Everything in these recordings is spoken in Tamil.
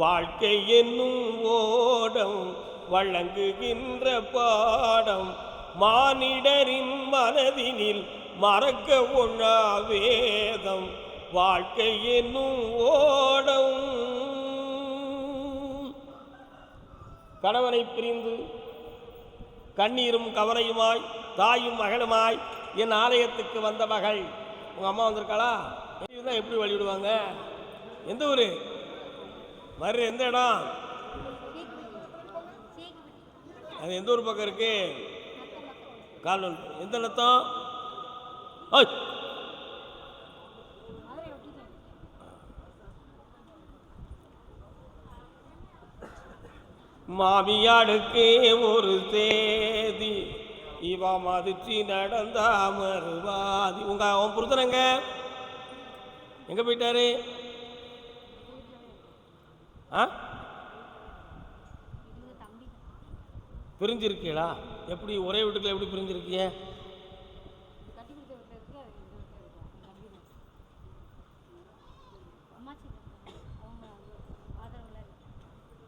வாழ்க்கை என்னும் ஓடம் வழங்குகின்ற பாடம் மானிடரின் மனதினில் மறக்க ஒண்ணா வேதம். வாழ்க்கை என்னும் ஓடம். கணவனை பிரிந்து கண்ணீரும் கவலையுமாய் தாயும் மகளுமாய் என் ஆலயத்துக்கு வந்த மகள். உங்கள் அம்மா வந்திருக்காளா? இதுதான் எப்படி வழிவிடுவாங்க? எந்த ஊர்? மறு எந்த இடம்? அது எந்த ஊர் பக்கம் இருக்கு? கால் எந்த நத்தம்? மாமியாடுக்கு ஒரு சேதி இவா மதிச்சு நடந்தா மறுவாதி. உன் புருஷனங்க எங்க போயிட்டாரு? பிரிஞ்சிருக்கீங்களா? எப்படி ஒரே வீட்டுக்குள்ள எப்படி பிரிஞ்சிருக்கீங்க?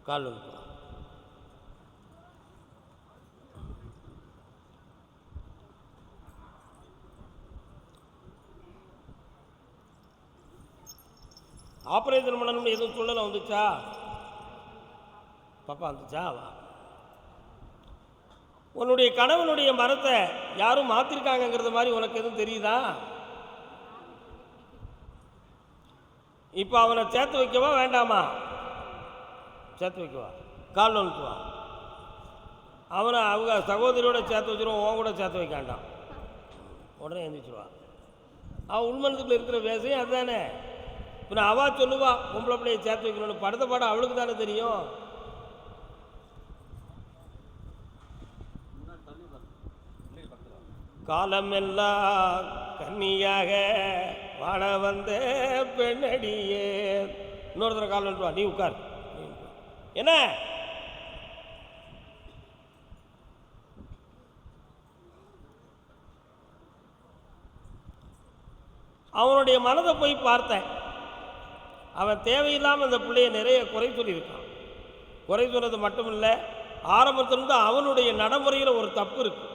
கால் ஆப்ரேஷன் பண்ணணும்னு எதுவும் சூழ்நிலை வந்துச்சா? பாப்பா வந்துச்சா? உன்னுடைய கணவனுடைய மரத்தை யாரும் மாற்றிருக்காங்கிறது மாதிரி உனக்கு எதுவும் தெரியுதா? இப்போ அவனை சேர்த்து வைக்கவா வேண்டாமா? சேர்த்து வைக்கவா? கால் நோக்குவா? அவனை அவங்க சகோதரியோட சேர்த்து வச்சிருவோம், உன் கூட சேர்த்து வைக்க வேண்டாம். உடனே எழுந்திரிச்சிருவா. அவன் உள்மனத்துக்குள்ள இருக்கிற வேசையும் அதுதானே. இப்போ அவா சொல்லுவா பொம்பளை பிள்ளையை சேர்த்து வைக்கணும்னு. படுத்த பாடம் அவளுக்கு தானே தெரியும். காலமெல்லாம் கன்னியாக வாழ வந்த பெண்ணடியே. இன்னொருத்தர கால் வந்துவா, நீ உட்கார். என்ன அவனுடைய மனதை போய் பார்த்தேன். அவன் தேவையில்லாமல் அந்த பிள்ளைய நிறைய குறை சொல்லியிருக்கான். குறை சொன்னது மட்டும் இல்லை, ஆரம்பத்திலிருந்து அவனுடைய நடைமுறையில் ஒரு தப்பு இருக்கு.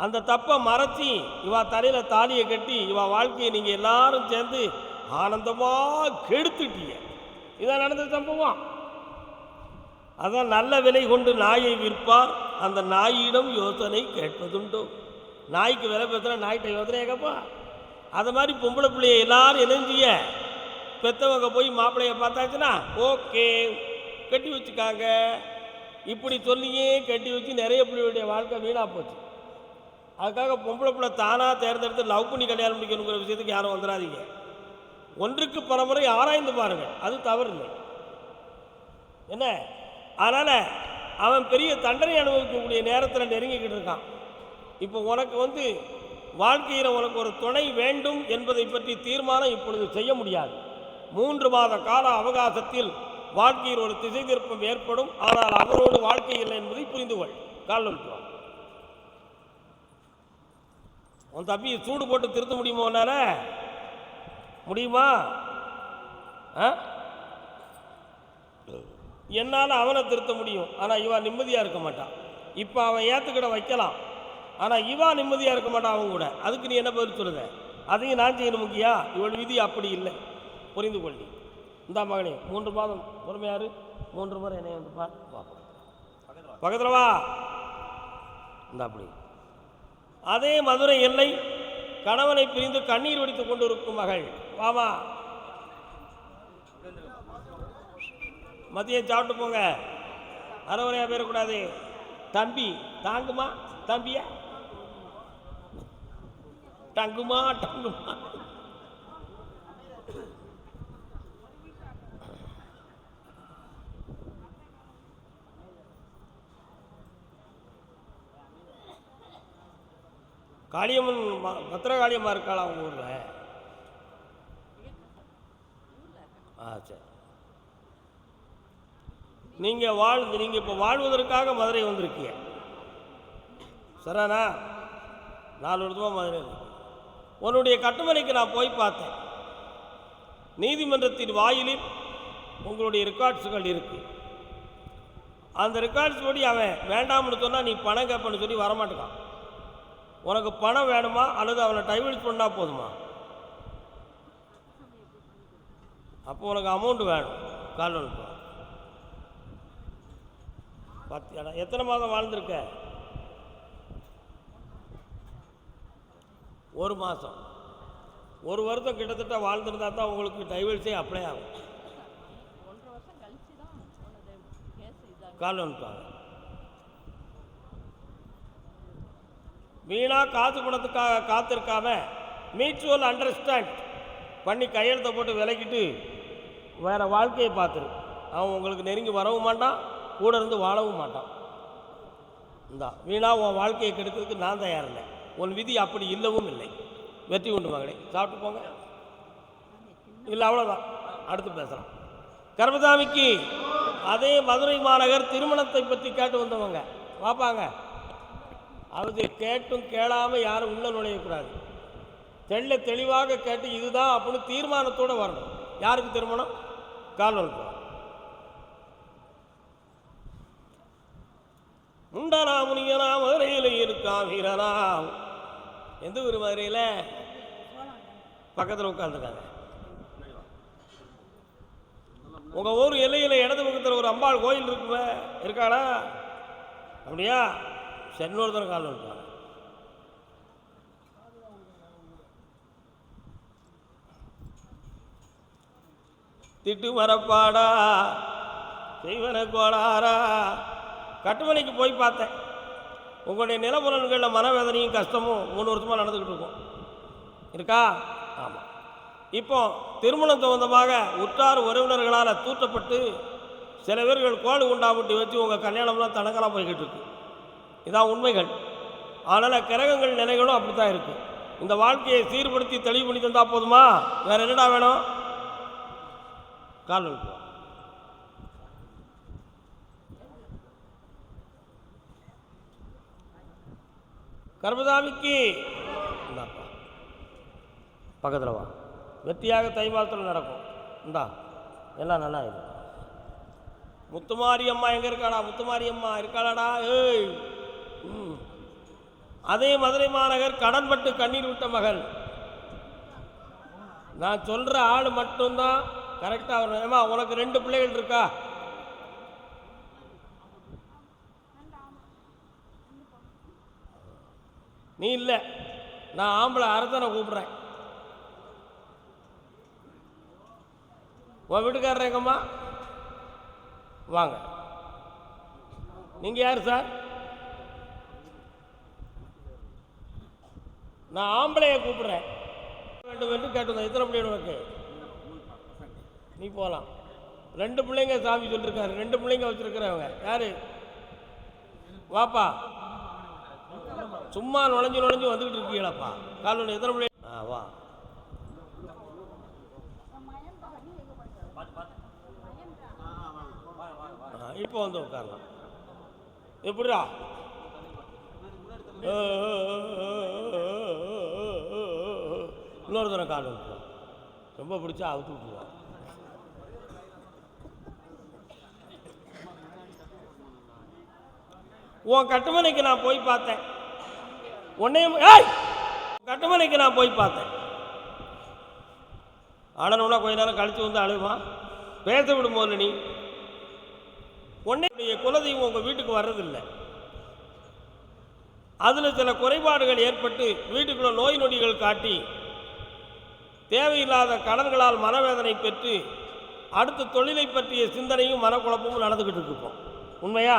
அந்த தப்பை மறைச்சி இவா தலையில் தாலியை கட்டி இவா வாழ்க்கையை நீங்கள் எல்லாரும் சேர்ந்து ஆனந்தமாக கெடுத்துட்டீங்க. இதான் நடந்த சம்பவம். அதான் நல்ல விலை கொண்டு நாயை விற்பார், அந்த நாயிடம் யோசனை கேட்பதுண்டோ. நாய்க்கு விலை பேசுனா நாய்கிட்ட யோசனை கேட்பா. அது மாதிரி பொம்பளை பிள்ளைய எல்லாரும் இணைஞ்சிய பெற்றவங்க போய் மாப்பிள்ளைய பார்த்தாச்சுன்னா ஓகே கட்டி வச்சுக்காங்க. இப்படி சொல்லியே கட்டி வச்சு நிறைய பிள்ளைகளுடைய வாழ்க்கை வீணாக போச்சு. அதுக்காக பொம்பளை பிள்ளை தானாக தேர்ந்தெடுத்து லவ் பண்ணி கல்யாணம் முடிக்கணுங்கிற விஷயத்துக்கு யாரும் வந்துடாதீங்க. ஒன்றுக்கு பலமுறை ஆராய்ந்து பாருங்கள், அது தவறு இல்லை. என்ன அதனால் அவன் பெரிய தண்டனை அனுபவிக்கக்கூடிய நேரத்தில் நெருங்கிக்கிட்டு இருக்கான். இப்போ உனக்கு வாழ்க்கையில் உனக்கு ஒரு துணை வேண்டும் என்பதை பற்றி தீர்மானம் இப்பொழுது செய்ய முடியாது. 3 மாத கால அவகாசத்தில் வாழ்க்கையில் ஒரு திசை திருப்பம் ஏற்படும். ஆனால் அவரோடு வாழ்க்கை இல்லை என்பதை புரிந்து கொள். கால் வந்துடுவான். உன் தம்பியை சூடு போட்டு திருத்த முடியுமா? உன்னால முடியுமா? என்னால் அவனை திருத்த முடியும், ஆனால் இவன் நிம்மதியாக இருக்க மாட்டான். இப்போ அவன் ஏற்றுக்கிட வைக்கலாம், ஆனால் இவா நிம்மதியாக இருக்க மாட்டான் அவன் கூட. அதுக்கு நீ என்ன பதில் சொல்லுத? அதையும் நான் செய்யணும் முக்கியா? இவள் விதி அப்படி இல்லை, புரிந்து கொள்ளி. இந்த மகனே 3 மாதம் பொறுமையாரு, 3 முறை என்னை வந்து பார்ப்போம். பக்கத்தில் வா. இந்த அப்படி அதே மதுரை எல்லை கணவனை பிரிந்து கண்ணீர் வடித்து கொண்டு இருக்கும் மகள். வாமா, மதியம் சாப்பிட்டு போங்க, அரைவரையாக போயிடக்கூடாது. தம்பி தாங்குமா? தம்பியா டங்குமா? டங்குமா? காளியம்மன் பத்திரகாளியம்மா இருக்காளா அவங்க ஊரில்? சரி. நீங்கள் இப்போ வாழ்வதற்காக மதுரை வந்திருக்கீங்க, சரிண்ணா? 4 வருஷமாக மதுரை. உன்னுடைய கட்டுமனைக்கு நான் போய் பார்த்தேன். நீதிமன்றத்தின் வாயிலில் உங்களுடைய ரெக்கார்ட்ஸுகள் இருக்குது. அந்த ரெக்கார்ட்ஸ் படி அவன் வேண்டாம்னு சொன்னால் நீ பணம் கேட்பன்னு சொல்லி வரமாட்டேக்கான். உனக்கு பணம் வேணுமா அல்லது அவனை டைவர்ஸ் பண்ணால் போதுமா? அப்போ உனக்கு அமௌண்ட் வேணும். கால் ஒன்று பார்த்தியாடா, எத்தனை மாதம் வாழ்ந்திருக்க? 1 மாதம். 1 வருஷம் கிட்டத்தட்ட வாழ்ந்துருந்தா தான் உங்களுக்கு டைவர்ஸே அப்ளை ஆகும். கால் வந்துட்டாங்க. வீணா காசு பணத்துக்காக காத்திருக்காம மியூச்சுவல் அண்டர்ஸ்டாண்ட் பண்ணி கையெழுத்தை போட்டு விலக்கிட்டு வேறு வாழ்க்கையை பார்த்துரு. அவன் உங்களுக்கு நெருங்கி வரவும் மாட்டான், கூட இருந்து வாழவும் மாட்டான். இந்தா வீணா உன் வாழ்க்கையை கெடுக்கிறதுக்கு நான் தயார் இல்லை. உன் விதி அப்படி இல்லவும் இல்லை. வெற்றி கொண்டு மகளே, சாப்பிட்டு போங்க. இல்லை அவ்வளோதான், அடுத்து பேசலாம். கர்மசாமிக்கு அதே மதுரை மாநகர் திருமணத்தை பற்றி கேட்டு வந்தவங்க வாப்பாங்க. அது கேட்டும் கேளாமல் யாரும் உள்ள நுழையக்கூடாது. தெளிவாக கேட்டு இதுதான் அப்படின்னு தீர்மானத்தோடு வரணும். யாருக்கு திருமணம்? கால் ஒன்று முண்டனா முனியனா மதுரையில் இருக்கா வீரனா. எந்த ஊர்? மதுரையில் பக்கத்தில் உட்காந்துருக்காங்க. உங்கள் ஊர் எல்லையில் இடது பக்கத்தில் ஒரு அம்பாள் கோயில் இருக்குமே, இருக்காளா? அப்படியா? சென்னொருத்தர் கால் இருக்காங்க. திட்டு மரப்பாடா செய்வன கோளாரா. கட்டுமனைக்கு போய் பார்த்தேன். உங்களுடைய நிலப்புலன்களில் மனவேதனையும் கஷ்டமும் 3 வருஷமாக நடந்துக்கிட்டு இருக்கும். இருக்கா? ஆமாம். இப்போ திருமணம் சம்பந்தமாக உற்றார் உறவினர்களால் தூற்றப்பட்டு சில பேர்கள் கோடு உண்டாமட்டி வச்சு உங்கள் கல்யாணம்லாம் தனக்கெல்லாம் போய்கிட்டு இருக்கு. இதான் உண்மைகள். அதனால் கிரகங்கள் நிலைகளும் அப்படி தான் இருக்குது. இந்த வாழ்க்கையை சீர்படுத்தி தெளிவு பண்ணி தந்தால் போதுமா? வேறு என்னடா வேணும்? கால் வைப்போம். கர்மசாமிக்கு பக்கத்தில் வா. வெற்றியாக தை மாதத்தில் நடக்கும். இந்தா எல்லாம் நல்லா இருக்கும். முத்துமாரியம்மா எங்கே இருக்காடா? முத்துமாரியம்மா இருக்காளாடா? ஏய், அதே மதுரை மாநகர் கடன்பட்டு கண்ணீர் விட்ட மகள். நான் சொல்கிற ஆள் மட்டும்தான் கரெக்டாக வரணும். ஏமா உனக்கு 2 பிள்ளைகள் இருக்கா? நீ இல்லை, நான் ஆம்பளை அரசனை கூப்பிட்றேன். உன் வீட்டுக்காரர் எங்கம்மா? வாங்க. நீங்கள் யார் சார்? நான் ஆம்பளையை கூப்பிட்றேன். வேண்டும் என்று கேட்டு எத்தனை பிள்ளைங்க உனக்கு? நீ போகலாம். 2 பிள்ளைங்க சாமி சொல்லியிருக்காரு. 2 பிள்ளைங்க வச்சுருக்கிறவங்க யார்? வாப்பா. சும்மா நுழைஞ்சு வந்துக்கிட்டு இருக்கீங்களாப்பா. கால் எத்தனை பிள்ளை? வா. இப்போ வந்து உட்காரலாம். எப்படிடா? இன்னொரு தடவை கால் விட்டுருவோம். ரொம்ப பிடிச்சா அவுத்து விட்டுருவோம். உன் கட்டுமனைக்கு நான் போய் பார்த்தேன். கட்டுமனைக்கு நான் போய் பார்த்தேன். ஆடணும்னா கொஞ்ச நேரம் கழித்து வந்து அழுமா பேச விடும்போது நீ உன்னைய குலதெய்வம் உங்கள் வீட்டுக்கு வர்றதில்லை. அதில் சில குறைபாடுகள் ஏற்பட்டு வீட்டுக்குள்ள நோய் நொடிகள் காட்டி தேவையில்லாத கடன்களால் மனவேதனை பெற்று அடுத்த தொழிலை பற்றிய சிந்தனையும் மனக்குழப்பமும் நடந்துக்கிட்டு இருப்போம். உண்மையா?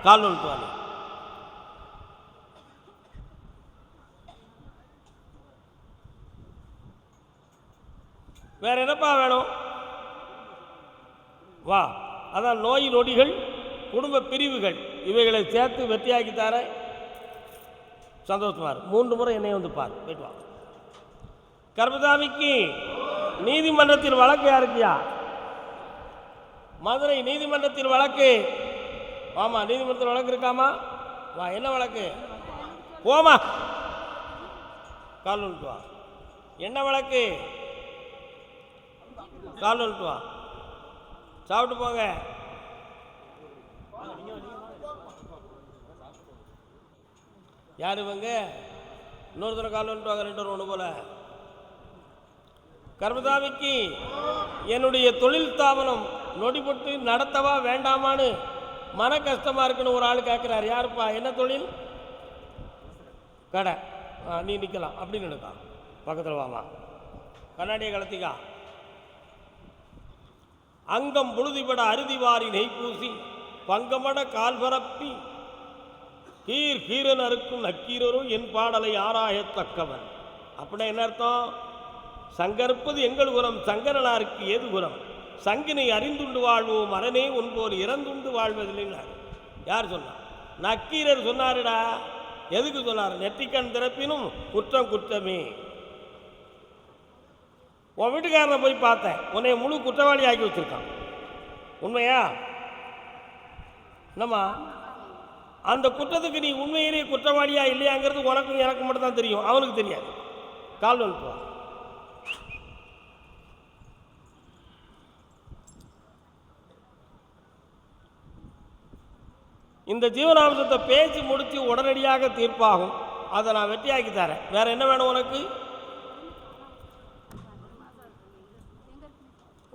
கால் நோட்டுவாங்க. வேற என்னப்பா வேணும்? வா. அதான் நோய் நொடிகள், குடும்ப பிரிவுகள், இவைகளை சேர்த்து வெற்றியாக்கி தர சந்தோஷமா இருக்கு. 3 முறை என்னை வந்து பார். போயிட்டு வா. கர்மசாமிக்கு நீதிமன்றத்தில் வழக்கு யாருக்கியா? மதுரை நீதிமன்றத்தில் வழக்கு. ஆமாம், நீதிமன்றத்தில் வழக்கு இருக்காமா? வா. என்ன வழக்கு? போமா. கால் விட்டு வா. என்ன வழக்கு? கால் விட்டு வா. சாப்பிட்டு போங்க. யார் இவங்க? இன்னொரு தடவை கால் வந்துட்டு 2 1 போல. கர்மசாமிக்கு என்னுடைய தொழில் ஸ்தாபனம் நொடிபட்டு நடத்தவா வேண்டாமான்னு மன கஷ்டமாக இருக்குன்னு ஒரு ஆள் கேட்குறாரு. யாருப்பா? என்ன தொழில்? கடை. நீ நிற்கலாம் அப்படின்னு நினைக்கா. பக்கத்தில் வாமா, கண்ணாடியை கலத்திக்கா. அங்கம் புழுதிபட அறுதிவாரி நெய்ப்பூசி பங்கமட கால் பரப்பி கீர் கீரன் அறுக்கும் நக்கீரரும் என் பாடலை ஆராயத்தக்கவன். அப்படின்னா என்ன அர்த்தம்? சங்கற்பது எங்கள் குலம், சங்கரனாருக்கு ஏது குலம், சங்கினை அறிந்துண்டு வாழ்வோம் அரணே உன்போல் இறந்துண்டு வாழ்வதில்லை. யார் சொன்னார்? நக்கீரர் சொன்னாருடா. எதுக்கு சொன்னார்? நெற்றிக்கண் திறப்பினும் குற்றம் குற்றமே. உன் வீட்டுக்காரனை போய் பார்த்தேன், உன்னை முழு குற்றவாளி ஆக்கி வச்சிருக்கான். உண்மையா? என்னம்மா? அந்த குற்றத்துக்கு நீ உண்மையிலேயே குற்றவாளியா இல்லையாங்கிறது உனக்கும் எனக்கு மட்டும் தான் தெரியும், அவனுக்கு தெரியாது. கால் வந்துட்டு. இந்த ஜீவனாம்சத்தை பேசி முடித்து உடனடியாக தீர்ப்பாகும். அதை நான் வெற்றியாக்கி தரேன். வேற என்ன வேணும் உனக்கு?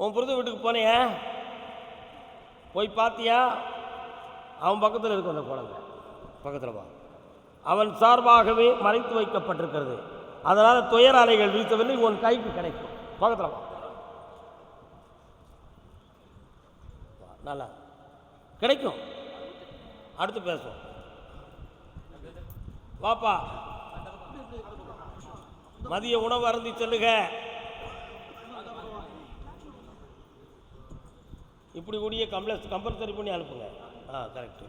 உன் புரித வீட்டுக்கு போனியா? போய் பார்த்தியா? அவன் பக்கத்தில் இருக்கும் அந்த குழந்தை. பக்கத்தில் வா. அவன் சார்பாகவே மறைத்து வைக்கப்பட்டிருக்கிறது. அதனால் துயர அலைகள் வீழ்த்தவில்லை, உன் கைக்கு கிடைக்கும். பக்கத்தில் வா. நல்லா கிடைக்கும். அடுத்து பேசுவோம். வாப்பா, மதிய உணவு அருந்தி செல்லுக. இப்படி கூடிய கம்பல்சரி பண்ணி அனுப்புங்க. கரெக்டு.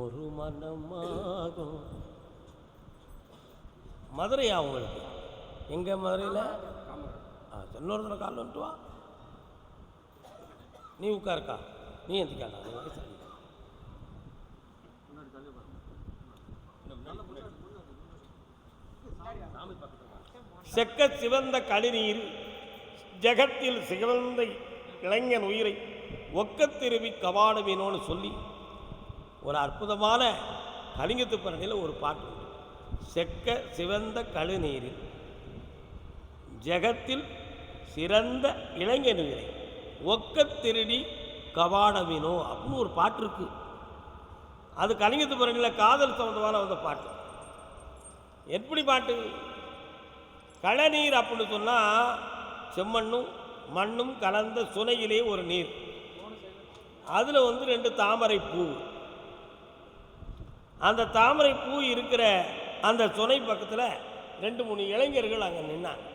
ஒரு மனமாகும். மதுரையா உங்களுக்கு? எங்க மதுரையில்? இன்னொரு தடவை கால் வந்துட்டு வா. நீ உட்காருக்கா, நீ எந்திக்காண்டா. செக்க சிவந்த கழிநீர் ஜெகத்தில் சிவந்த இளைஞன் உயிரை ஒக்கத் திருவி கவாடுவினோன்னு சொல்லி ஒரு அற்புதமான கலிங்கத்து பரணியில் ஒரு பாட்டு உண்டு. செக்க சிவந்த கழுநீரில் ஜெகத்தில் சிறந்த இளைஞன் உயிரை ஒக்கத் திருடி கவாடவினோ அப்படின்னு ஒரு பாட்டு இருக்கு. அது கலிங்கத்து பரணியில் காதல் சம்பந்தமான அந்த பாட்டு. எப்படி பாட்டு? களநீர் அப்படின்னு சொன்னால் செம்மண்ணும் மண்ணும் கலந்த சுனையிலே ஒரு நீர். அதில் 2 தாமரை பூ. அந்த தாமரை பூ இருக்கிற அந்த சுனை பக்கத்தில் 2 3 இளைஞர்கள் அங்கே நின்னாங்க.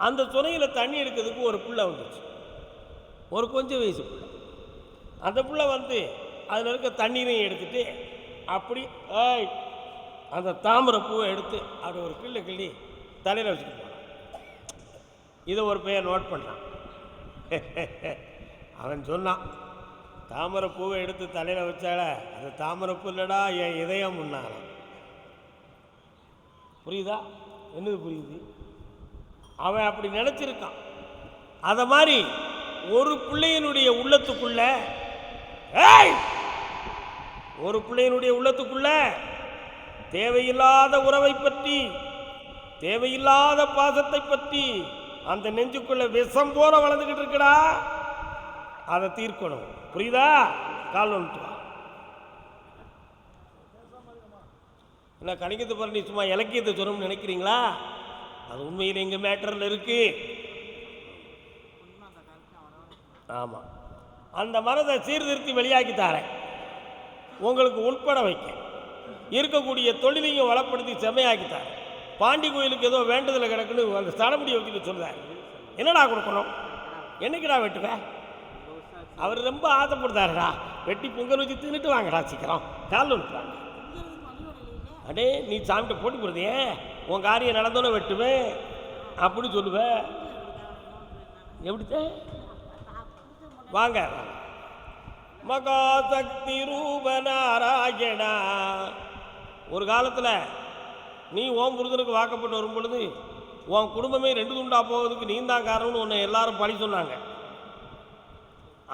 அந்த சுனையில் தண்ணி எடுக்கிறதுக்கு ஒரு பிள்ளை வந்துச்சு, ஒரு கொஞ்சம் வயசு பிள்ளை. அந்த பிள்ளை அதில் இருக்க தண்ணீரையும் எடுத்துட்டு அப்படி அந்த தாமரை பூவை எடுத்து அப்படி ஒரு கிள்ளி கிள்ளி தலையில் வச்சுட்டு போனான். இதை ஒரு பெயர் நோட் பண்ணான். அவன் சொன்னான், தாமரை பூவை எடுத்து தலையில் வச்சால அது தாமரை பூ இல்லடா, என் இதயம் முன்னாலாம். புரியுதா? என்னது புரியுது? அவன் அப்படி நினச்சிருக்கான். அதை மாதிரி ஒரு பிள்ளையினுடைய உள்ளத்துக்குள்ள தேவையில்லாத உறவை பற்றி, தேவையில்லாத பாசத்தை பற்றி அந்த நெஞ்சுக்குள்ள விஷம் போல வளர்ந்துக்கிட்டு இருக்கடா. அதை தீர்க்கணும். புரியுதா? கால் வந்துட்டு வா. என்ன கணிக்கத்து பரணி சும்மா இலக்கியத்தை சொல்லணும்னு நினைக்கிறீங்களா? அது உண்மையில் எங்கள் மேட்டரில் இருக்கு. ஆமாம், அந்த மனதை சீர்திருத்தி வெளியாக்கி தரேன். உங்களுக்கு உட்பட வைக்க இருக்கக்கூடிய தொழிலையும் வளப்படுத்தி செம்மையாக்கி தரேன். பாண்டி கோயிலுக்கு ஏதோ வேண்டுதல் கிடக்குன்னு அந்த ஸ்தலமுடியை வச்சுட்டு சொல்லுறாரு. என்னடா கொடுக்கணும்? என்னைக்குடா வெட்டுவேன்? அவர் ரொம்ப ஆசைப்படுத்தாருடா. வெட்டி பொங்கல் வச்சு தின்னுட்டு வாங்கடா சீக்கிரம். கால் விட்டுறாங்க. அடே நீ சாமிட்ட போட்டு போடுறதே, உன் காரியம் நடந்தோன்னு வெட்டுவேன் அப்படி சொல்லுவேன். எப்படித்த வாங்க மகாசக்தி ரூபநாராயணா. ஒரு காலத்தில் நீ ஓம் முருகனுக்கு வாக்கப்பட்டு வரும் பொழுது உன் குடும்பமே 2 துண்டா போகிறதுக்கு நீ தான் காரணம்னு உன்னை எல்லாரும் பழி சொன்னாங்க.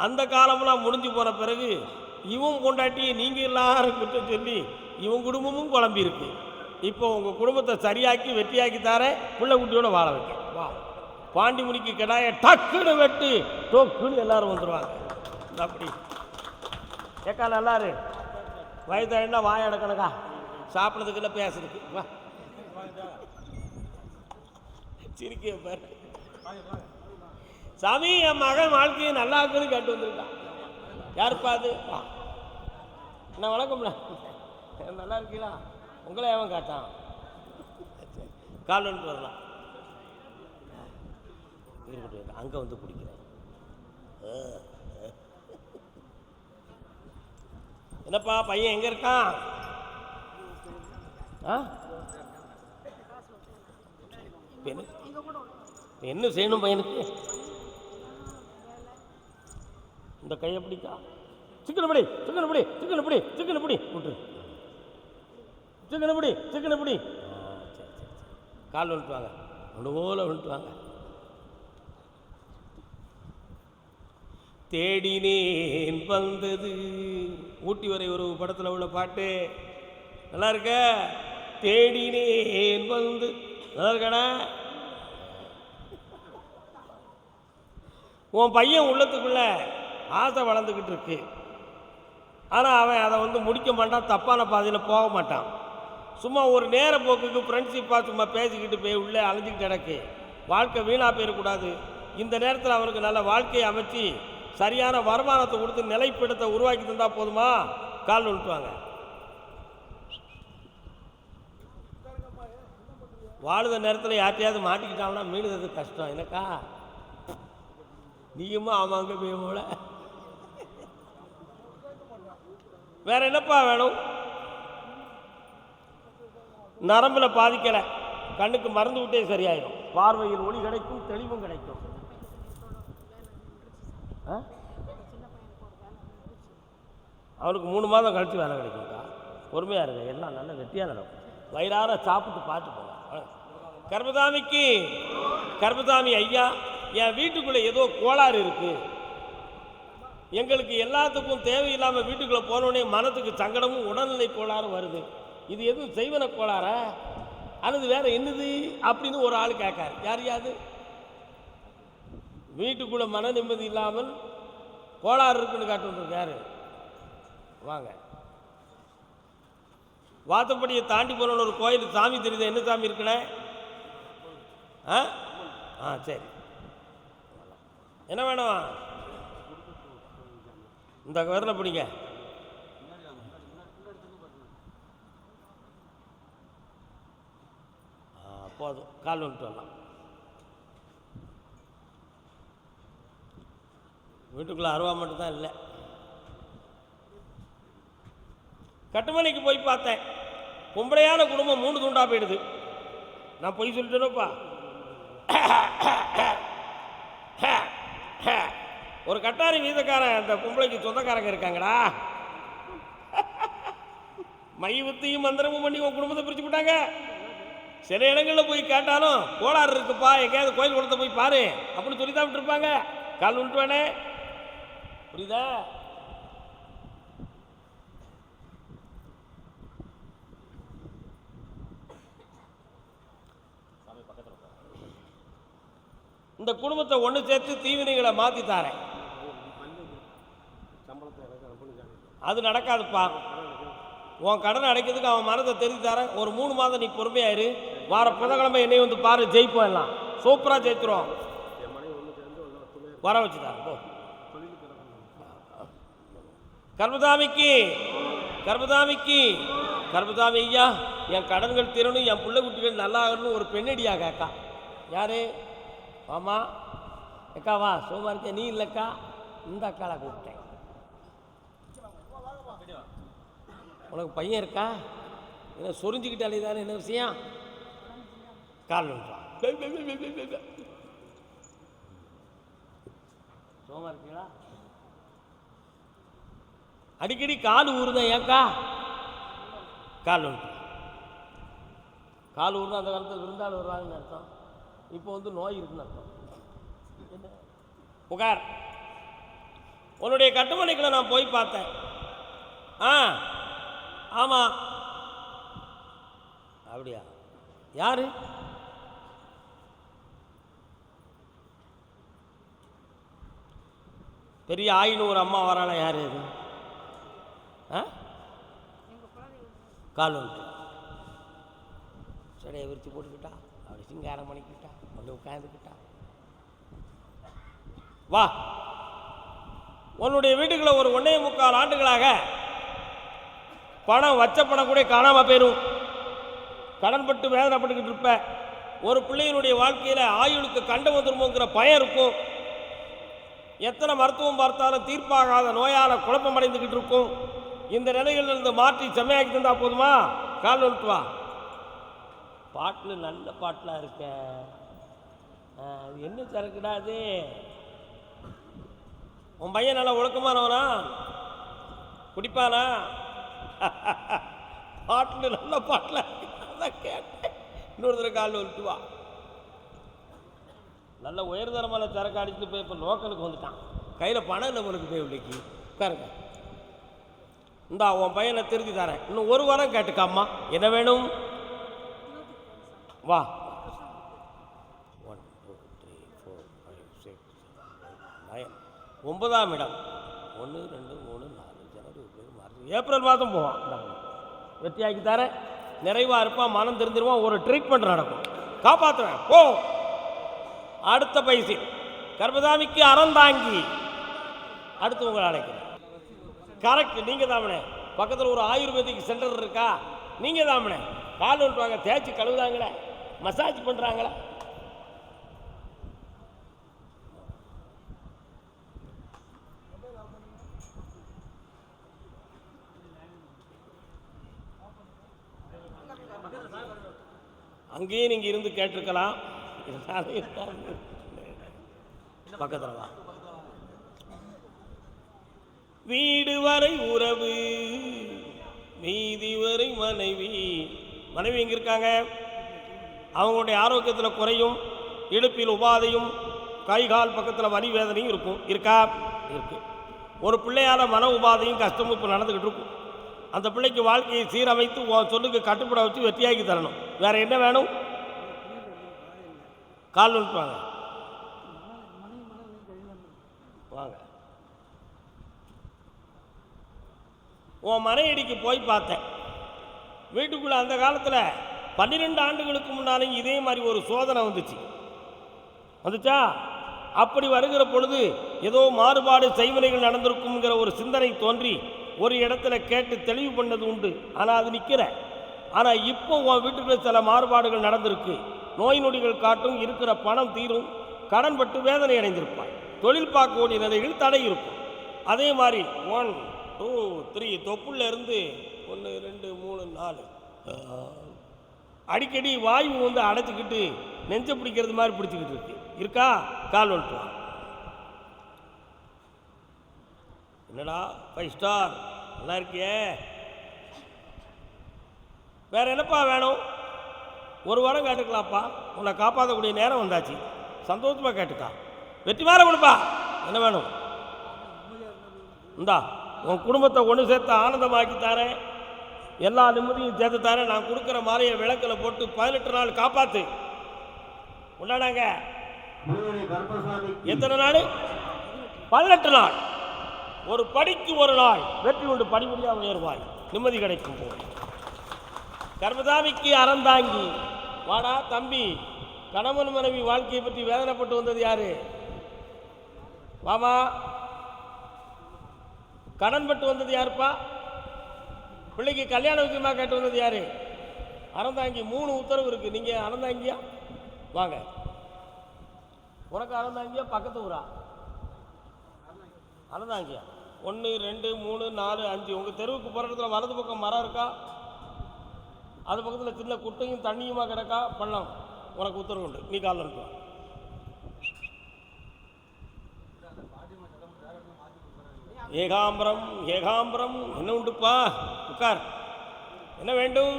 அந்த காலமெல்லாம் முடிஞ்சு போன பிறகு இவன் பொண்டாட்டியை நீங்கள் எல்லாரும் குற்றம் சொல்லி இவன் குடும்பமும் குழம்பியிருக்கு. இப்போ உங்கள் குடும்பத்தை சரியாக்கி வெற்றியாக்கி தரேன், பிள்ளை குட்டியோட வாழ வைக்க. வா, பாண்டிமுனிக்கு கிடாய டக்குன்னு வெட்டு டோக்குன்னு எல்லாரும் வந்துடுவாங்க. அப்படி ஏக்கா நல்லாரு வயதாயினா வாய அடக்கணக்கா, சாப்பிட்றதுக்கு இல்லை பேசுறதுக்கு. வா சிரிக்க பாரு சாமி, என் மகன் வாழ்க்கையை நல்லா இருக்குன்னு கேட்டு வந்திருக்கான். யாருப்பா அது? வா என்ன வணக்கம்ல, நல்லா இருக்கீங்களா? உங்களை எவன் காட்டான்? கால் வந்துட்டு வரலாம், இருக்கட்டும், அங்கே வந்து பிடிக்கிறேன். என்னப்பா பையன் எங்கே இருக்கான்? என்ன செய்யணும் பையனுக்கு? இந்த கையை பிடிக்கா, சிக்கன் பிடி, சிக்கன் பிடி, சிக்கன் பிடி, சிக்கன் பிடி, விட்டுரு, சிக்கன் பிடி, சிக்கன் பிடி. சரி சரி சரி, கால் வந்துட்டு வாங்க, ஒன்று போல வந்துட்டு வாங்க. தேடினேன் வந்தது, ஊட்டி வரை ஒரு படத்தில் உள்ள பாட்டு நல்லா இருக்க. தேடினேன் வந்து நல்லா இருக்கானே. உன் பையன் உள்ளத்துக்குள்ள ஆசை வளர்ந்துக்கிட்டு இருக்கு. ஆனால் அவன் அதை வந்து முடிக்க மாட்டான், தப்பான பாதையில் போக மாட்டான். சும்மா ஒரு நேர போக்குக்கு ஃப்ரெண்ட்ஷிப்பாக சும்மா பேசிக்கிட்டு போய் உள்ளே அலைஞ்சிக்கிட்டு கிடக்கு. வாழ்க்கை வீணாக போயிடக்கூடாது. இந்த நேரத்தில் அவனுக்கு நல்ல வாழ்க்கையை அமைச்சு சரியான வருமானத்தை கொடுத்து நிலைப்பிடத்தை உருவாக்கி தந்தால் போதுமா? கால் விட்டுவாங்க. வாழுத நேரத்தில் யார்ட்டையாவது மாட்டிக்கிட்டாங்கன்னா மீளுறது கஷ்டம். எனக்கா நீயுமா ஆமாங்க போல வேற என்னப்பா வேணும்? நரம்புல பாதிக்கலை, கண்ணுக்கு மருந்து விட்டே சரியாயிடும். பார்வையில் ஒளி கிடைக்கும், தெளிவும் கிடைக்கும். அவனுக்கு 3 மாதம் கழித்து வேலை கிடைக்கும்க்கா. பொறுமையாக இருங்க, எல்லாம் நல்ல வெற்றியாக நடக்கும். வயிறார சாப்பிட்டு பார்த்து போங்க. கர்மசாமிக்கு கர்மசாமி ஐயா, என் வீட்டுக்குள்ளே ஏதோ கோளாறு இருக்குது. எங்களுக்கு எல்லாத்துக்கும் தேவையில்லாமல் வீட்டுக்குள்ளே போனோடனே மனத்துக்கு சங்கடமும் உடல்நிலை கோளாறும் வருது. இது எதுவும் செய்வன கோளாறா அல்லது வேற என்னது அப்படின்னு ஒரு ஆள் கேட்காரு. யாரையாது வீட்டுக்குள்ளே மன நிம்மதி இல்லாமல் கோளாறு இருக்குன்னு காட்டு வந்துருக்காரு. வாங்க, வாத்தப்படியை தாண்டி போன ஒரு கோயில் சாமி தெரியுது. என்ன சாமி இருக்குண்ணே? சரி, என்ன வேணும்? இந்த விரலை பிடிங்க. போதும், கால் வந்துட்டு வரலாம். வீட்டுக்குள்ளே அருவா மட்டும்தான் இல்லை. கட்டுமனைக்கு போய் பார்த்தேன், பொம்பளையான குடும்பம் 3 துண்டா போயிடுது. நான் போய் சொல்லிட்டேனோப்பா. ஒரு கட்டாரி வீதக்காரன் அந்த பொம்பளைக்கு சொந்தக்காரங்க இருக்காங்கடா. மை வித்தையும் மந்திரமும் பண்ணி உன் குடும்பத்தை பிரிச்சு விட்டாங்க. சில இடங்களில் போய் கேட்டாலும் கோளாறு இருக்குப்பா, எங்கேயாவது கோயில் குளத்தை போய் பாரு அப்படின்னு சொல்லி தான் விட்டுருப்பாங்க. கால் விட்டுவானே, புரியுதா? இந்த குடும்பத்தை ஒன்று சேர்த்து தீவினைகளை மாற்றி தாரேன். அது நடக்காதுப்பா. உன் கடனை அடைக்கிறதுக்கு அவன் மனதை தெரிஞ்சு தரேன். ஒரு 3 மாதம் நீ பொறுமையாயிரு. வார புதன்கிழமை என்னை வந்து பாரு, ஜெயிப்போம். எல்லாம் சூப்பராக ஜெயிச்சிரும். வர வச்சு தரேன். போ. கர்மசாமிக்கு கர்மசாமிக்கு கர்மசாமி ஐயா, என் கடன்கள் தீரணும், என் பிள்ளை குட்டிகள் நல்லா ஆகணும்னு ஒரு பெண்ணடியா கேட்கா. யாரு? ஆமா அக்கா, வா, சோமா இருக்க. நீ இல்லைக்கா, இந்த அக்காவை கூப்பிட்டேன். உனக்கு பையன் இருக்கா? என்ன சொரிஞ்சுக்கிட்டாலே தானே, என்ன விஷயம்? கால் சோமா இருக்கீங்களா? அடிக்கடி கால் ஊறுதான். ஏக்கா கால் ஊறுனா அந்த காலத்தில் விருந்தாள் வருவாங்கன்னு அர்த்தம். இப்போ வந்து நோய் இருக்குன்னு அர்த்தம். புகார், உன்னுடைய கட்டுமனைகளை நான் போய் பார்த்தேன். ஆமாம். அப்படியா? யாரு? பெரிய ஆயினூர் அம்மா வராளா? யாரு அது? கால் வந்துட்டு சடையை விரித்து போட்டுக்கிட்டா, அப்படி சிங்காரம் பண்ணிக்கிட்டா, வந்து உட்காந்துக்கிட்டா. வா, உன்னுடைய வீட்டுக்குள்ள ஒரு 1.25 ஆண்டுகளாக பணம் வச்ச பணம் கூட காணாமல் போயிடும். கடன்பட்டு வேதனைப்பட்டுக்கிட்டு இருப்ப. ஒரு பிள்ளையினுடைய வாழ்க்கையில் ஆயுளுக்கு கண்டம் வந்துருமோங்கிற பயம் இருக்கும். எத்தனை மருத்துவம் பார்த்தாலும் தீர்ப்பாகாத நோயால் குழப்பம் அடைந்துக்கிட்டு இருக்கும். இந்த நிலைகளிலிருந்து மாற்றி செம்மையாக்கி தந்தா போதுமா? கால் வந்துட்டு வா. பாட்டில் நல்ல பாட்டிலாக இருக்க. அது என்ன சரக்குடா அது? உன் பையன் நல்லா ஒழுக்கமானவனா? குடிப்பானா? பாட்டில் நல்ல பாட்டில் அதான் கேட்டேன். இன்னொரு தடவை காலில் வந்துட்டு வா. நல்ல உயர்தரமான சரக்கு அடிச்சுட்டு போய் இப்போ லோக்கலுக்கு வந்துட்டான். கையில் பணம் இல்லை உனக்கு போய் உள்ளிக்கு உட்காருங்க. இந்தா உன் பையனை திருத்தி தரேன். இன்னும் ஒரு வாரம் கேட்டுக்காம்மா. என்ன வேணும்? வா. 1 2 3 4 5 6 7 8 9 9ஆம் இடம். 1 2 3 4 ஜனவரி பிப்ரவரி மார்ச் ஏப்ரல் மாதம் போவான். வெற்றியாக்கி தரேன். நிறைவாக இருப்பான், மனம் தெரிஞ்சிருவான். ஒரு ட்ரீட்மெண்ட் நடக்கும். காப்பாற்றுவேன். போ. அடுத்த பைசி கர்மதாமிக்கு அறந்தாங்கி. அடுத்து உங்களை அழைக்கிறேன். கரெக்ட், நீங்கள் தாமனே. பக்கத்தில் ஒரு ஆயுர்வேதிக் சென்டர் இருக்கா? நீங்கள் தாமனே. கால் விட்டுவாங்க, தேய்ச்சி கழுவுதாங்களே, மசாஜ் பண்ணுறாங்களே. அங்கேயே நீங்கள் இருந்து கேட்டிருக்கலாம். பக்கத்தில் வா. வீடு வரை உறவு, மீதி வரை மனைவி. மனைவி எங்கே இருக்காங்க? அவங்களுடைய ஆரோக்கியத்தில் குறையும், இடுப்பில் உபாதையும், கை கால் பக்கத்தில் வலி வேதனையும் இருக்கும். இருக்கா? இருக்கு. ஒரு பிள்ளையால் மன உபாதையும் கஷ்டமும் இப்போ நடந்துக்கிட்டு இருக்கும். அந்த பிள்ளைக்கு வாழ்க்கையை சீரமைத்து சொல்லுக்கு கட்டுப்பட வச்சு வெற்றியாக்கி தரணும். வேற என்ன வேணும்? கால் விட்டுவாங்க. வாங்க. உன் மனையடிக்கு போய் பார்த்தேன். வீட்டுக்குள்ளே அந்த காலத்தில் 12 ஆண்டுகளுக்கு முன்னாலும் இதே மாதிரி ஒரு சோதனை வந்துச்சா? அப்படி வருகிற பொழுது ஏதோ மாறுபாடு செய்வினைகள் நடந்திருக்குங்கிற ஒரு சிந்தனை தோன்றி ஒரு இடத்துல கேட்டு தெளிவு பண்ணது உண்டு. ஆனால் அது நிற்கிற. ஆனால் இப்போ உன் வீட்டுக்குள்ள சில மாறுபாடுகள் நடந்திருக்கு. நோய் நொடிகள் காட்டும், இருக்கிற பணம் தீரும், கடன் பட்டு வேதனை அடைந்திருப்பாய், தொழில் பார்க்கக்கூடிய நிலைகள் தடை இருக்கும். அதே மாதிரி 1 2 3 தொப்புள்ள இருந்து 1 2 3 4 அடிக்கடி வாயு அடைச்சிக்கிட்டு நெஞ்ச பிடிக்கிறது மாதிரி பிடிச்சிக்கிட்டு இருக்கு. இருக்கா? கால் வந்துட்டு. என்னடா 5 ஸ்டார் நல்லா இருக்கியே, வேற என்னப்பா வேணும்? ஒரு வாரம் கேட்டுக்கலாம்ப்பா. உன்னை காப்பாற்றக்கூடிய நேரம் வந்தாச்சு. சந்தோஷமாக கேட்டுக்கா. வெற்றி மேலே கொடுப்பா. என்ன வேணும்? இந்தா உன் குடும்பத்தை ஒன்று சேர்த்து ஆனந்தமாக்கி தரேன். எல்லா நிம்மதியும் சேர்த்து தரேன். நான் கொடுக்குற மாதிரியை விளக்கில் போட்டு 18 நாள் காப்பாற்று. கொண்டாடாங்க. எத்தனை நாள்? 18 நாள். ஒரு படிக்கு ஒரு நாள் வெற்றி உண்டு. படிப்படியாக உயர்வாய், நிம்மதி கிடைக்கும். போது கர்மதாமிக்கு அறந்தாங்கி. வாடா தம்பி. கணவன் மனைவி வாழ்க்கையை பற்றி வேதனைப்பட்டு வந்தது யாரு? வாமா. கடன் பட்டு வந்தது யாருப்பா? பிள்ளைக்கு கல்யாண விஷயமாக கேட்டு வந்தது யாரு? அறந்தாங்கி. 3 உத்தரவு இருக்கு. நீங்க அறந்தாங்கியா? வாங்க. உனக்கு அறந்தாங்கியா? பக்கத்து ஊரா? அறந்தாங்கியா? 1 2 3 4 5. உங்க தெருவுக்கு போகிற இடத்துல வலது பக்கம் மரம் இருக்கா? அது பக்கத்தில் சின்ன குட்டையும் தண்ணியுமா கிடக்கா? பள்ளம். உனக்கு உத்தரவு உண்டு. நீ காலில் இருக்க. ஏகாம்பரம் ஏகாம்பரம். என்ன உண்டுப்பா? உட்கார். என்ன வேண்டும்?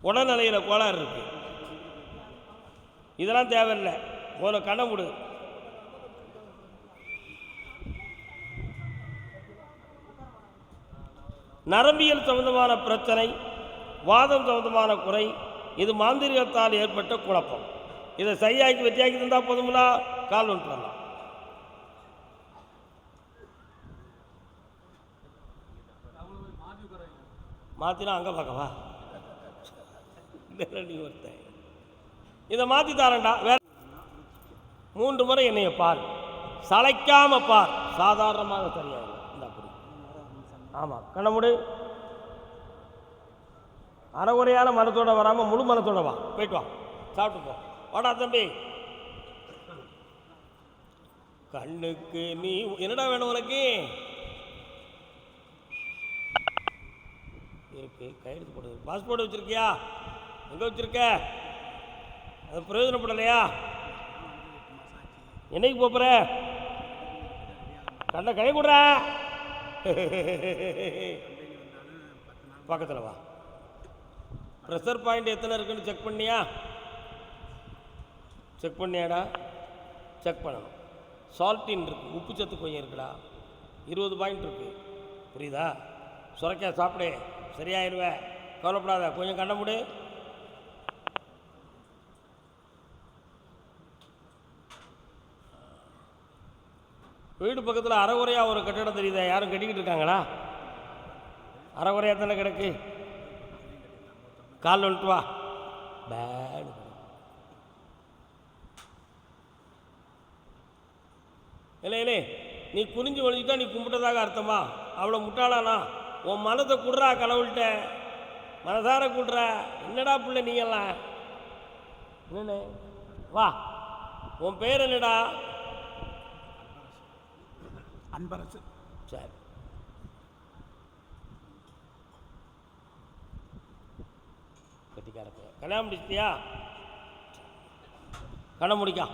உடல்நிலையில் கோளாறு இருக்கு. இதெல்லாம் தேவையில்லை. முதல்ல கண்ணை மூடு. நரம்பியல் சம்பந்தமான பிரச்சனை, வாதம் சம்பந்தமான குறை, இது மாந்திரிகத்தால் ஏற்பட்ட குழப்பம். இதை சரியாக்கி வெற்றியாக்கி தந்தால் போதும்னா கால் ஒன்று வரலாம். மாற்றினா அங்கே பார்க்கவா? நீ ஒருத்த இதை மாற்றி தாரண்டா. வேற 3 முறை என்னைய பார், சளைக்காம பார், சாதாரணமாக சரியாயிடும். இந்த அப்படி ஆமாம். கண்ணமுடு. அறகுறையான மனத்தோட வராமல் முழு மனத்தோட வா. போயிட்டு வா, சாப்பிட்டு போ. வாடா தம்பி. கண்ணுக்கு நீ என்னடா வேணும் உனக்கு? இருக்கு, கையெழுத்து போடுது. பாஸ்போர்ட் வச்சுருக்கியா? எங்கே வச்சுருக்க? அது பிரயோஜனப்படலையா? என்னைக்கு போகிற? கண்ணை கை கொடுற. பக்கத்தில் வா. ப்ரெஷர் பாயிண்ட் எத்தனை இருக்குன்னு செக் பண்ணியா? செக் பண்ணியாடா? செக் பண்ணணும். சால்ட்டின் இருக்குது, உப்பு சத்து கொஞ்சம் இருக்குடா. 20 பாயிண்ட் இருக்குது. புரியுதா? சுரைக்காய் சாப்பிடு, சரியாயிருவேன். கவலைப்படாத. கொஞ்சம் கண்ண மூடு. வீடு பக்கத்தில் அறகுறையாக ஒரு கட்டடம் தெரியுதா? யாரும் கட்டிக்கிட்டு இருக்காங்களா? அறகுறையாக தானே கிடக்கு. கால் வந்துட்டு வா. பேடு இல்லை இல்லை, நீ குனிஞ்சு ஒழிஞ்சிட்டா நீ கும்பிட்டதாக அர்த்தமா? அவ்வளோ முட்டாளானா? உன் மனத்தை குடுறா கடவுள்கிட்ட, மனசார குடுற. என்னடா பிள்ளை நீங்கெல்லாம்? என்னண்ணே வா. உன் பேர் என்னடா? அன்பரசு. சரி, கட்டிக்கார பையன். கல்யாணம் முடிச்சிட்டியா? கண்ண முடிக்கா.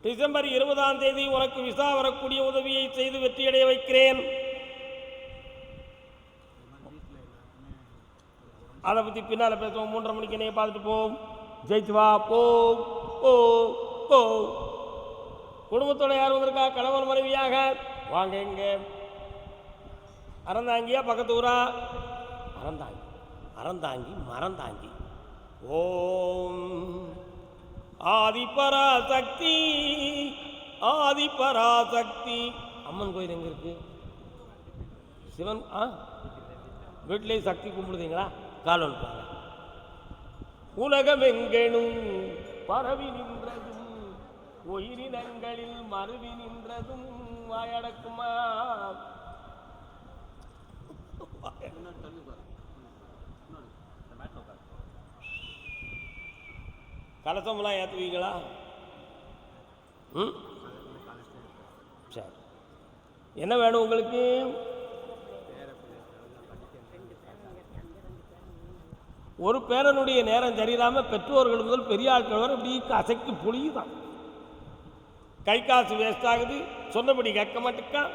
டிசம்பர் 20ஆம் தேதி உனக்கு விசா வரக்கூடிய உதவியை செய்து வெற்றியடைய வைக்கிறேன். அதை பற்றி பின்னால் பேசுவோம். 3:30 மணிக்கு என்னைய பார்த்துட்டு போம். ஜெயிச்சு வா. போ போ போ. குடும்பத்தோட யார் வந்திருக்கா? கணவன் மனைவியாக வாங்க. எங்க அறந்தாங்கியா பக்கத்து ஊரா? அறந்தாங்கி. அறந்தாங்கி மறந்தாங்கி. ஓம் ஆதிபராசக்தி, ஆதிபராசக்தி. அம்மன் கோயில் எங்கே இருக்கு? சிவன் வீட்டிலே சக்தி கும்பிடுதீங்களா? கால் ஒன்றாங்க. உலகம் எங்கெனும் பரவி நின்றதும், உயிரினங்களில் மருவி நின்றதும் வாயடக்குமா? கலசம்லாம் ஏற்றுவீங்களா? சரி, என்ன வேணும் உங்களுக்கு? ஒரு பேரனுடைய நேரம் சரியில்லாமல் பெற்றோர்கள் முதல் பெரிய ஆட்கள் வரை இப்படி அசைக்கு பொழியுதான். கை காசு வேஸ்ட் ஆகுது, சொன்னபடி கேட்க மாட்டேக்கான்.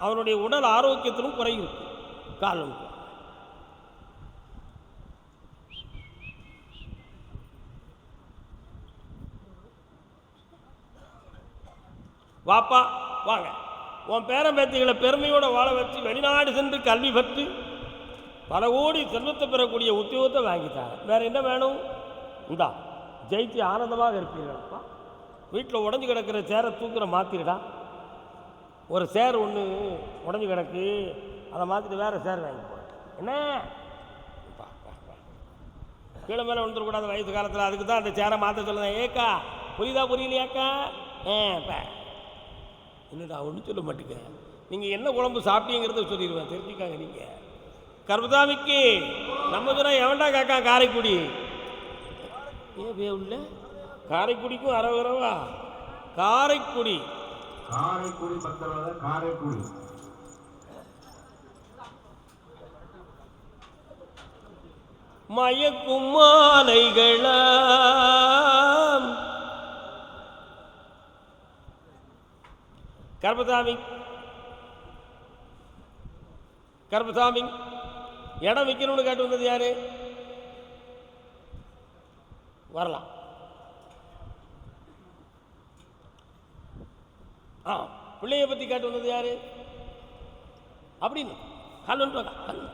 அவனுடைய உடல் ஆரோக்கியத்திலும் குறையும். காலம் வாப்பா வாங்க. உன் பேரன் பேத்திகளை பெருமையோடு வாழ வச்சு வெளிநாடு சென்று கல்வி பெற்று பல கோடி செல்வத்தை பெறக்கூடிய உத்தியோகத்தை வாங்கித்தாங்க. வேறு என்ன வேணும்? இந்தா ஜெயிச்சு ஆனந்தமாக இருப்பீர்களப்பா. வீட்டில் உடஞ்சி கிடக்கிற சேரை தூக்குற மாற்றிடா. ஒரு சேர் ஒன்று உடஞ்சி கிடக்கு, அதை மாற்றிட்டு வேறு சேர் வாங்கி போகிறேன். என்ன கீழே மேலே விழுந்துடக்கூடாது வயசு காலத்தில். அதுக்கு தான் அந்த சேரை மாற்ற சொல்லுறேன். ஏக்கா புரியுதா புரியலையாக்கா? என்னடா ஒன்றும் சொல்ல மாட்டேங்க. நீங்கள் என்ன குழம்பு சாப்பிட்டீங்கிறத சொல்லிடுவேன், தெரிஞ்சுக்காங்க. நீங்கள் கர்மசாமிக்கு நம்ம சொன்னால் எவன்டா காக்கா? காரைக்குடி. உள்ள காரைக்குடிக்கும் அரவரவா? காரைக்குடி காரைக்குடி பக்கத்தில் காரைக்குடி. மயக்கும் மாலைகளா கர்பசாமி கர்பசாமி இடம் விற்கணும்னு கேட்டு வந்தது யாரு? வரலாம். பிள்ளைய பற்றி கேட்டு வந்தது யாரு? அப்படின்னு கல்